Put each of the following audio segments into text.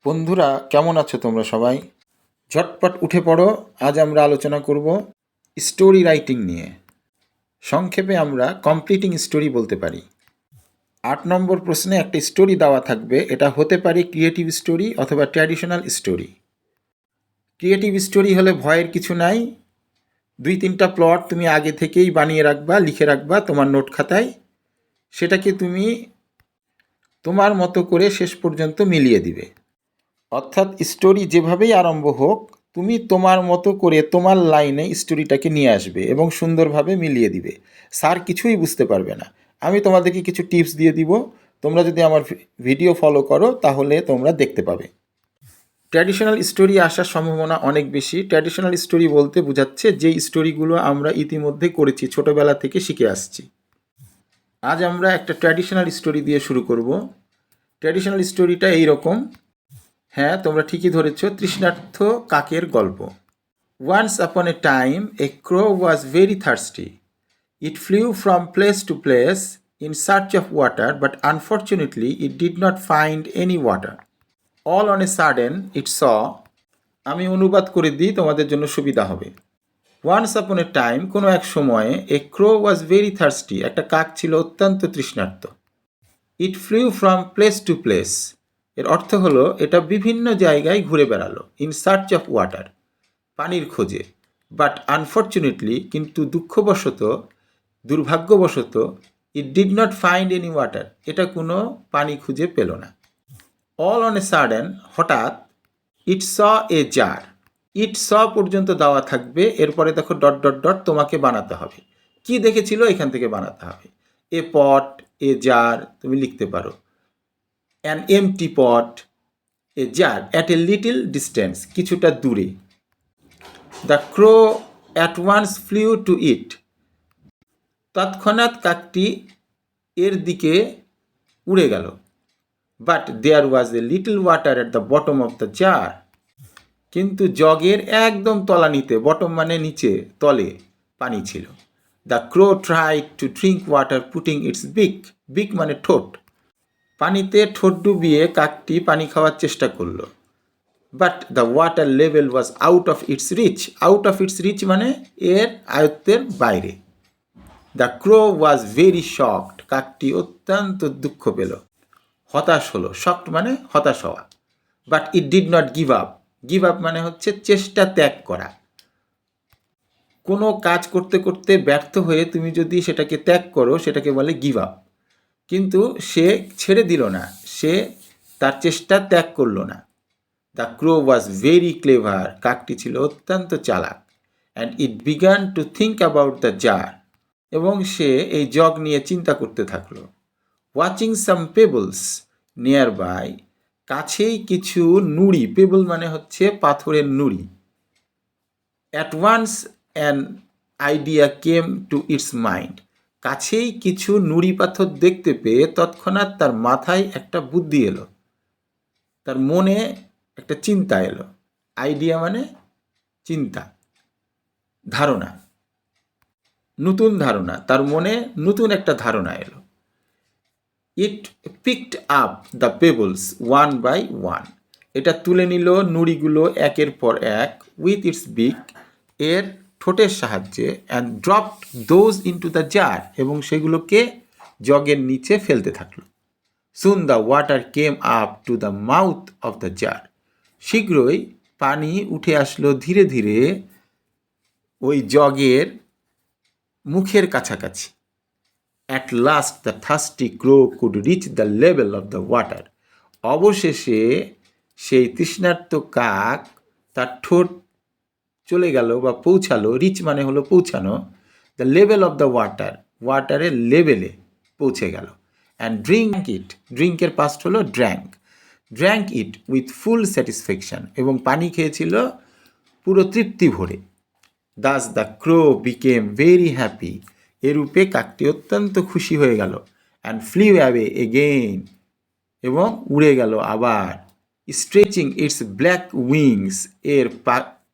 বন্ধুরা, কেমন আছো তোমরা সবাই? ঝটপট উঠে পড়ো। আজ আমরা আলোচনা করব স্টোরি রাইটিং নিয়ে। সংক্ষেপে আমরা কমপ্লিটিং স্টোরি বলতে পারি। 8 নম্বর প্রশ্নে একটা স্টোরি দেওয়া থাকবে। এটা হতে পারে ক্রিয়েটিভ স্টোরি অথবা ট্র্যাডিশনাল স্টোরি। ক্রিয়েটিভ স্টোরি হলে ভয়ের কিছু নাই। 2-3টা প্লট তুমি আগে থেকেই বানিয়ে রাখবা, লিখে রাখবা তোমার নোট খাতায়। সেটাকে তুমি তোমার মতো করে শেষ পর্যন্ত মিলিয়ে দিবে। অর্থাৎ স্টোরি যেভাবেই আরম্ভ হোক, তুমি তোমার মতো করে তোমার লাইনে স্টোরিটাকে নিয়ে আসবে এবং সুন্দরভাবে মিলিয়ে দিবে। স্যার কিছুই বুঝতে পারবে না। আমি তোমাদেরকে কিছু টিপস দিয়ে দিব। তোমরা যদি আমার ভিডিও ফলো করো তাহলে তোমরা দেখতে পাবে। ট্র্যাডিশনাল স্টোরি আসার সম্ভাবনা অনেক বেশি। ট্র্যাডিশনাল স্টোরি বলতে বোঝাচ্ছে যে স্টোরিগুলো আমরা ইতিমধ্যে করেছি, ছোটোবেলা থেকে শিখে আসছি। আজ আমরা একটা ট্র্যাডিশনাল স্টোরি দিয়ে শুরু করব। ট্র্যাডিশনাল স্টোরিটা এইরকম। হ্যাঁ, তোমরা ঠিকই ধরেছ, তৃষ্ণার্ত কাকের গল্প। Once upon a time a crow was very thirsty. It flew from place to place in search of water, but unfortunately it did not find any water. All on a sudden it saw, আমি অনুবাদ করে দিই তোমাদের জন্য সুবিধা হবে। Once upon a time, কোনো এক সময়ে, এ ক্রো ওয়াজ ভেরি থার্স্টি, একটা কাক ছিল অত্যন্ত তৃষ্ণার্ত। It flew from place to place, এর অর্থ হলো এটা বিভিন্ন জায়গায় ঘুরে বেড়ালো। ইন সার্চ অফ ওয়াটার, পানির খোঁজে। বাট আনফর্চুনেটলি, কিন্তু দুঃখবশত, দুর্ভাগ্যবশত, it did not find any water, এটা কোনো পানি খুঁজে পেল না। অল অন এ সাডেন, হঠাৎ, ইট স এ জার, ইট স পর্যন্ত দেওয়া থাকবে, এরপরে দেখো ডট ডট ডট তোমাকে বানাতে হবে। কি দেখেছিল এখান থেকে বানাতে হবে। এ পট, এ জার তুমি লিখতে পারো। An empty pot, a jar, at a little distance, কিছুটা দূরে। The crow at once flew to it, তৎক্ষণাৎ কাকটি এর দিকে উড়ে গেল। But there was a little water at the bottom of the jar, কিন্তু জগের একদম তলানিতে, বটম মানে নিচে, তলে পানি ছিল। The crow tried to drink water putting its beak, beak মানে ঠোঁট, পানিতে ঠোঁট ডুবিয়ে কাকটি পানি খাওয়ার চেষ্টা করলো। But the water level was out of its reach, out of its reach মানে এর আয়ত্তের বাইরে। The crow was very shocked, কাকটি অত্যন্ত দুঃখ পেল, হতাশ হলো। শকড মানে হতাশ হওয়া। But it did not give up, give up মানে হচ্ছে চেষ্টা ত্যাগ করা। কোনো কাজ করতে করতে ব্যর্থ হয়ে তুমি যদি সেটাকে ত্যাগ করো, সেটাকে বলে গিভ আপ। কিন্তু সে ছেড়ে দিল না, সে তার চেষ্টা ত্যাগ করলো না। The crow was very clever, কাকটি ছিল অত্যন্ত চালাক। And it began to think about the jar, এবং সে এই জগ নিয়ে চিন্তা করতে থাকলো। Watching some pebbles nearby, কাছেই কিছু নুড়ি, পেবল মানে হচ্ছে পাথরের নুড়ি। At once an idea came to its mind, কাছেই কিছু নুড়ি পাথর দেখতে পেয়ে তৎক্ষণাৎ তার মাথায় একটা বুদ্ধি এলো, তার মনে একটা চিন্তা এলো। আইডিয়া মানে চিন্তা, ধারণা, নতুন ধারণা, তার মনে নতুন একটা ধারণা এলো। It picked up the pebbles one by one, এটা তুলে নিল নুড়িগুলো একের পর এক। উইথ ইটস বিক, এর ঠোঁটের সাহায্যে। And dropped those into the jar, এবং সেগুলোকে জগের নিচে ফেলতে থাকলো। Soon the water came up to the mouth of the jar, শীঘ্রই পানি উঠে আসলো ধীরে ধীরে ওই জগের মুখের কাছাকাছি। At last the thirsty crow could reach the level of the water, অবশেষে সেই তৃষ্ণার্ত কাক তার ঠোঁট চলে গেল বা পৌঁছালো। রিচ মানে হলো পৌঁছানো। The level of the water, ওয়াটারের লেভেলে পৌঁছে গেল। অ্যান্ড ড্রিঙ্ক ইট, ড্রিঙ্কের পাস্ট হলো drank, drank it with full satisfaction, এবং পানি খেয়েছিল পুরো তৃপ্তি ভরে। Thus the crow became very happy, এরূপে কাকটি অত্যন্ত খুশি হয়ে গেল। অ্যান্ড ফ্লিউ অ্যাওয়ে এগেইন, এবং উড়ে গেল আবার। স্ট্রেচিং ইটস ব্ল্যাক উইংস, এর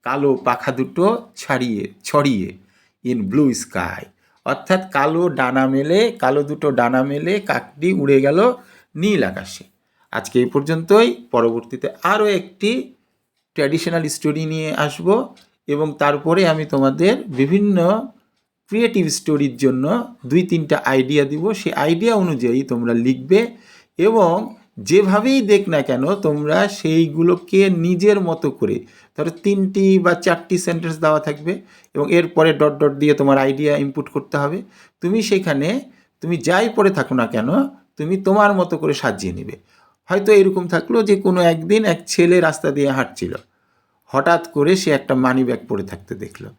কালো পাখা দুটো ছড়িয়ে ইন ব্লু স্কাই, অর্থাৎ কালো দুটো ডানা মেলে কাকটি উড়ে গেল নীল আকাশে। আজকে এই পর্যন্তই। পরবর্তীতে আরও একটি ট্র্যাডিশনাল স্টোরি নিয়ে আসব এবং তারপরে আমি তোমাদের বিভিন্ন ক্রিয়েটিভ স্টোরির জন্য 2-3টা আইডিয়া দিব। সেই আইডিয়া অনুযায়ী তোমরা লিখবে এবং যেভাবেই দেখ না কেন তোমরা সেইগুলোকে নিজের মতো করে, ধরো 3টি বা 4টি সেন্টেন্স দেওয়া থাকবে এবং এরপরে ডট ডট দিয়ে তোমার আইডিয়া ইনপুট করতে হবে। তুমি সেখানে তুমি যাই পড়ে থাকো না কেন তুমি তোমার মতো করে সাজিয়ে নেবে। হয়তো এরকম থাকলো যে কোনো একদিন এক ছেলে রাস্তা দিয়ে হাঁটছিল, হঠাৎ করে সে একটা মানি ব্যাগ পড়ে থাকতে দেখলো।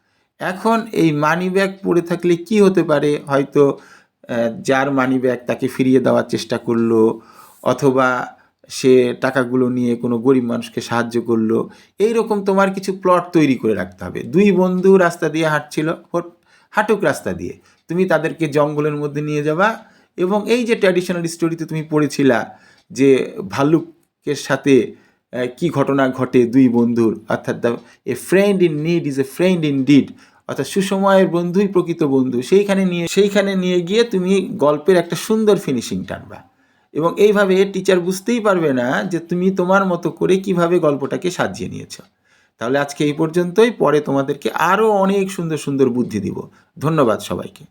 এখন এই মানি ব্যাগ পড়ে থাকলে কি হতে পারে, হয়তো যার মানি ব্যাগ তাকে ফিরিয়ে দেওয়ার চেষ্টা করলো, অথবা সে টাকাগুলো নিয়ে কোনো গরিব মানুষকে সাহায্য করলো। এই রকম তোমার কিছু প্লট তৈরি করে রাখতে হবে। 2 বন্ধু রাস্তা দিয়ে হাঁটছিল, হাঁটুক রাস্তা দিয়ে, তুমি তাদেরকে জঙ্গলের মধ্যে নিয়ে যাবা এবং এই যে ট্র্যাডিশনাল স্টোরিতে তুমি পড়েছিলা যে ভাল্লুকের সাথে কি ঘটনা ঘটে 2 বন্ধুর, অর্থাৎ a friend in need is a friend in deed, অর্থাৎ সুসময়ের বন্ধুই প্রকৃত বন্ধু, সেইখানে নিয়ে গিয়ে তুমি গল্পের একটা সুন্দর ফিনিশিং টানবা এবং এইভাবে টিচার বুঝতেই পারবে না যে তুমি তোমার মতো করে কিভাবে গল্পটাকে সাজিয়ে নিয়েছো। তাহলে আজকে এই পর্যন্তই, পরে তোমাদেরকে আরও অনেক সুন্দর সুন্দর বুদ্ধি দিব। ধন্যবাদ সবাইকে।